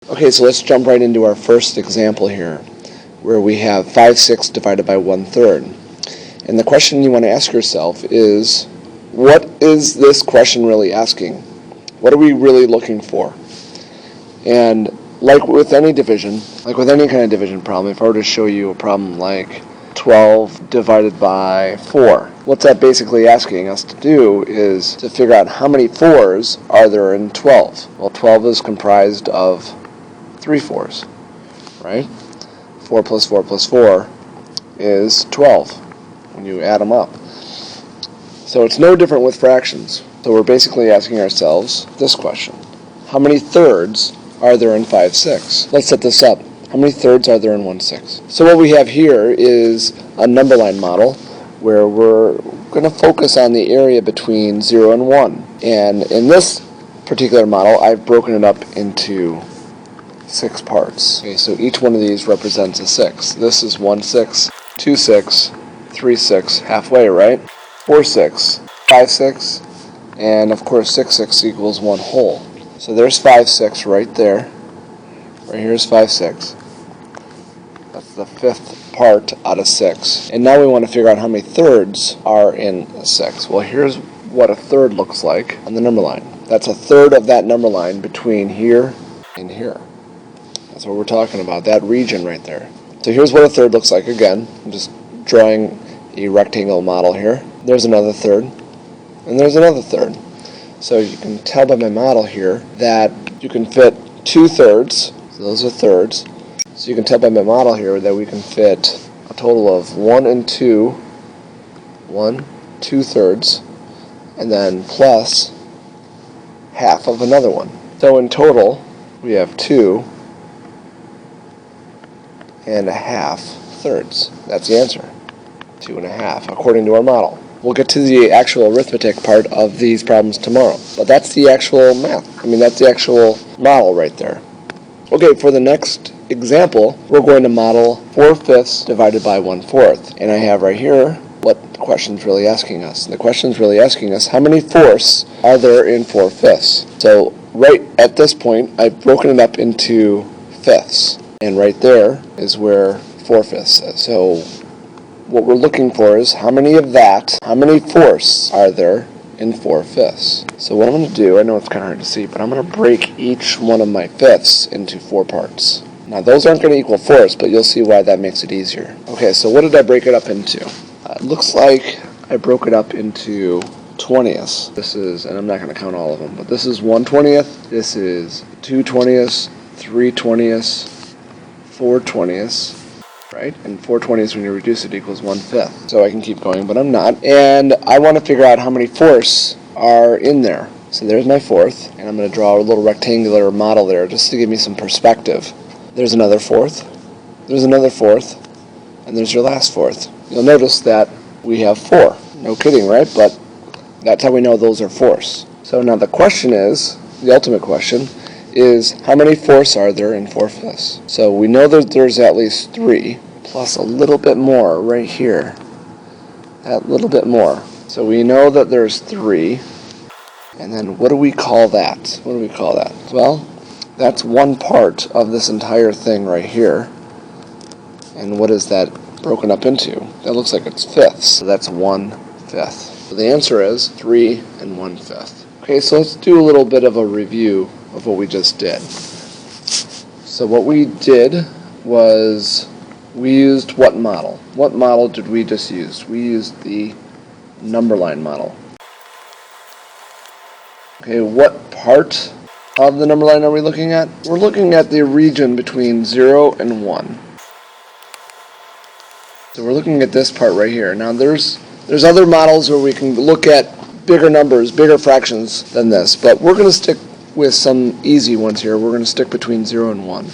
Okay, so let's jump right into our first example here, where we have 5/6 divided by 1/3. And the question you want to ask yourself is, what is this question really asking? What are we really looking for? And like with any division, like with any kind of division problem, if I were to show you a problem like 12 divided by 4, what that basically asking us to do is to figure out how many 4s are there in 12. Well, 12 is comprised of 3 4s, right? 4 plus 4 plus 4 is 12 when you add them up. So it's no different with fractions. So we're basically asking ourselves this question. How many thirds are there in 5/6? Let's set this up. How many thirds are there in 1/6? So what we have here is a number line model where we're going to focus on the area between 0 and 1. And in this particular model, I've broken it up into 6 parts. Okay, so each one of these represents a 6. This is 1/6, 2/6, 3/6, halfway, right? 4/6, 5/6, and of course 6/6 equals 1 whole. So there's 5/6 right there. Right here's 5/6. That's the 5th part out of 6. And now we want to figure out how many thirds are in 6. Well, here's what a third looks like on the number line. That's a third of that number line between here and here. That's what we're talking about, that region right there. So here's what a third looks like. Again, I'm just drawing a rectangle model here. There's another third, and there's another third. So you can tell by my model here that you can fit 2 thirds. So those are thirds. So you can tell by my model here that we can fit a total of 1 and 2, 1, 2 thirds, and then plus half of another one. So in total, we have 2 and a half thirds. That's the answer, 2 and a half, according to our model. We'll get to the actual arithmetic part of these problems tomorrow. But that's the actual math. That's the actual model right there. Okay, for the next example, we're going to model 4/5 divided by 1/4. And I have right here what the question's really asking us. The question's really asking us, how many fourths are there in 4/5? So right at this point, I've broken it up into fifths. And right there is where 4/5 is. So what we're looking for is how many fourths are there in 4/5? So what I'm going to do, I know it's kind of hard to see, but I'm going to break each one of my fifths into 4 parts. Now those aren't going to equal fourths, but you'll see why that makes it easier. Okay, so what did I break it up into? It looks like I broke it up into 20ths. This is, and I'm not going to count all of them, but this is 1/20th, this is 2/20ths, 3/20ths, 4/20ths, right? And 4/20ths, when you reduce it, equals 1/5. So I can keep going, but I'm not. And I want to figure out how many fourths are in there. So there's my 4th, and I'm going to draw a little rectangular model there just to give me some perspective. There's another 4th, there's another 4th, and there's your last 4th. You'll notice that we have 4. No kidding, right? But that's how we know those are fourths. So now the question is, the ultimate question, is how many fourths are there in 4/5? So we know that there's at least 3, plus a little bit more right here. That little bit more. So we know that there's 3, and then what do we call that? What do we call that? Well, that's 1 part of this entire thing right here. And what is that broken up into? That looks like it's fifths. So that's 1/5. So the answer is 3 and 1/5. Okay, so let's do a little bit of a review of what we just did. So what we did was we used what model? What model did we just use? We used the number line model. Okay, what part of the number line are we looking at? We're looking at the region between 0 and 1. So we're looking at this part right here. Now there's other models where we can look at bigger numbers, bigger fractions than this, but we're going to stick with some easy ones here. We're going to stick between 0 and 1.